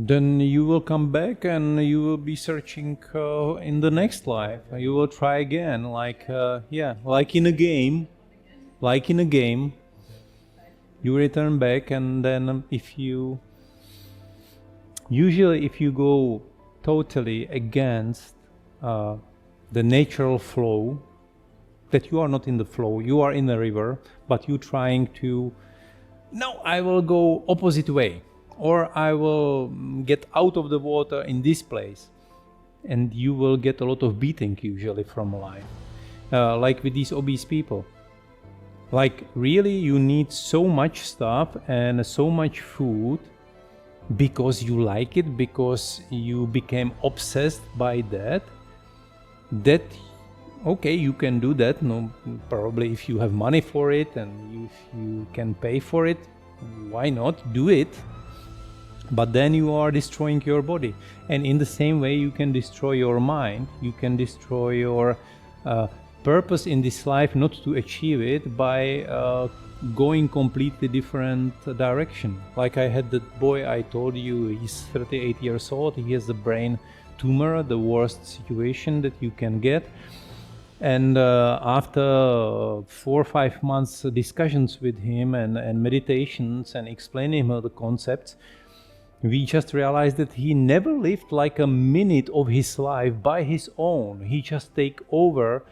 then you will come back and you will be searching in the next life. You will try again, like in a game. Like in a game, you return back, and then if you go totally against the natural flow, that you are not in the flow, you are in the river, but you trying to, no, I will go opposite way, or I will get out of the water in this place, and you will get a lot of beating usually from life, like with these obese people. Like really you need so much stuff and so much food because you like it, because you became obsessed by that okay, you can do that, no, probably if you have money for it and if you can pay for it, why not do it? But then you are destroying your body, and in the same way you can destroy your mind, you can destroy your purpose in this life not to achieve it by going completely different direction. Like I had that boy I told you, he's 38 years old, he has a brain tumor, the worst situation that you can get. And after 4 or 5 months discussions with him and meditations and explaining him the concepts, we just realized that he never lived like a minute of his life by his own. He just take over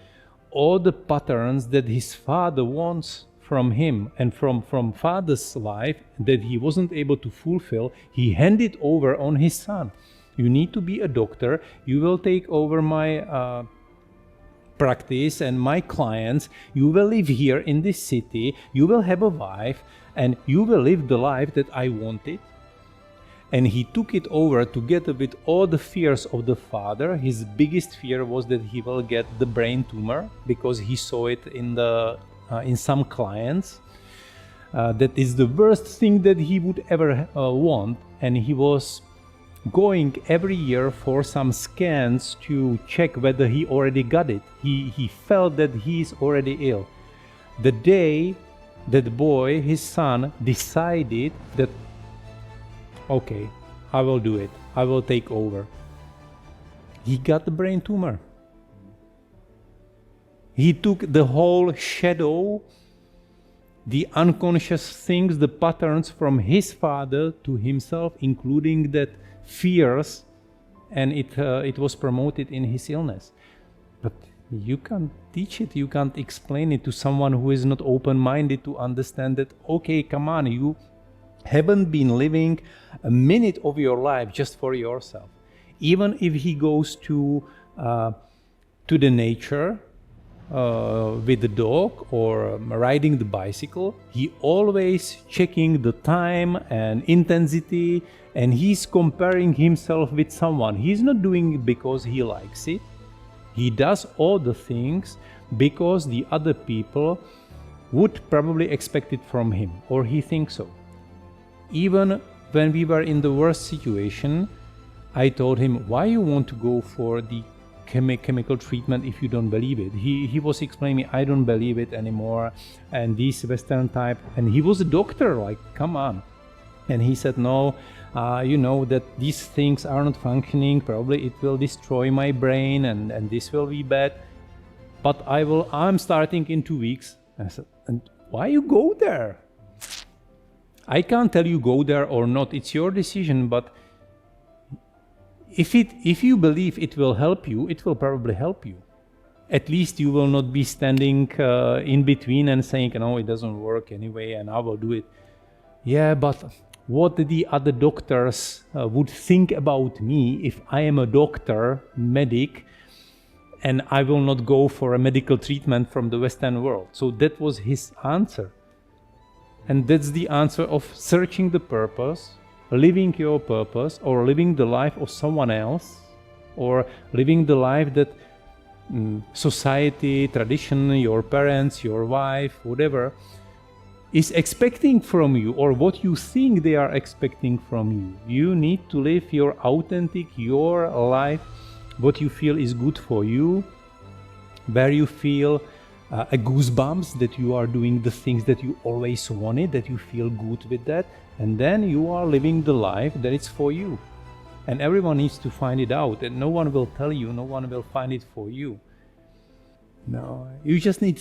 all the patterns that his father wants from him, and from father's life that he wasn't able to fulfill, he handed over on his son. You need to be a doctor, you will take over my practice and my clients, you will live here in this city, you will have a wife, and you will live the life that I wanted. And he took it over together with all the fears of the father. His biggest fear was that he will get the brain tumor, because he saw it in some clients. That is the worst thing that he would ever want. And he was going every year for some scans to check whether he already got it. He felt that he is already ill. The day that boy, his son, decided that, okay, I will do it, I will take over, he got the brain tumor. He took the whole shadow, the unconscious things, the patterns from his father to himself, including that fears, and it was promoted in his illness. But you can't teach it, you can't explain it to someone who is not open-minded to understand that, okay, come on, you haven't been living a minute of your life just for yourself. Even if he goes to the nature with the dog or riding the bicycle, he always checking the time and intensity, and he's comparing himself with someone. He's not doing it because he likes it. He does all the things because the other people would probably expect it from him, or he thinks so. Even when we were in the worst situation, I told him, why you want to go for the chemical treatment if you don't believe it? He was explaining, I don't believe it anymore, and this Western type, and he was a doctor, like, come on. And he said, no, you know that these things are not functioning, probably it will destroy my brain, and this will be bad, but I'm starting in 2 weeks. I said, and why you go there? I can't tell you go there or not, it's your decision, but if you believe it will help you, it will probably help you. At least you will not be standing in between and saying, no, it doesn't work anyway, and I will do it. Yeah, but what the other doctors would think about me if I am a doctor, medic, and I will not go for a medical treatment from the Western world. So that was his answer. And that's the answer of searching the purpose, living your purpose, or living the life of someone else, or living the life that society, tradition, your parents, your wife, whatever, is expecting from you, or what you think they are expecting from you. You need to live your authentic, your life, what you feel is good for you, where you feel a goosebumps that you are doing the things that you always wanted, that you feel good with that, and then you are living the life that is for you. And everyone needs to find it out, and no one will tell you, no one will find it for you. No, you just need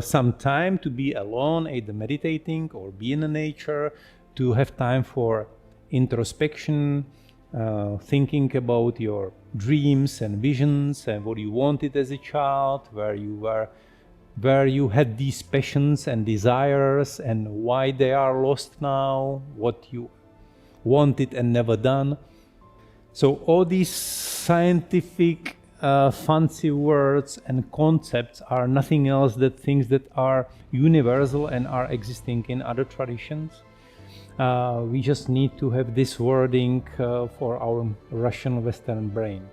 some time to be alone, either meditating or be in the nature, to have time for introspection, thinking about your dreams and visions and what you wanted as a child, where you had these passions and desires and why they are lost now, what you wanted and never done. So all these scientific fancy words and concepts are nothing else than things that are universal and are existing in other traditions. We just need to have this wording for our Russian Western brain.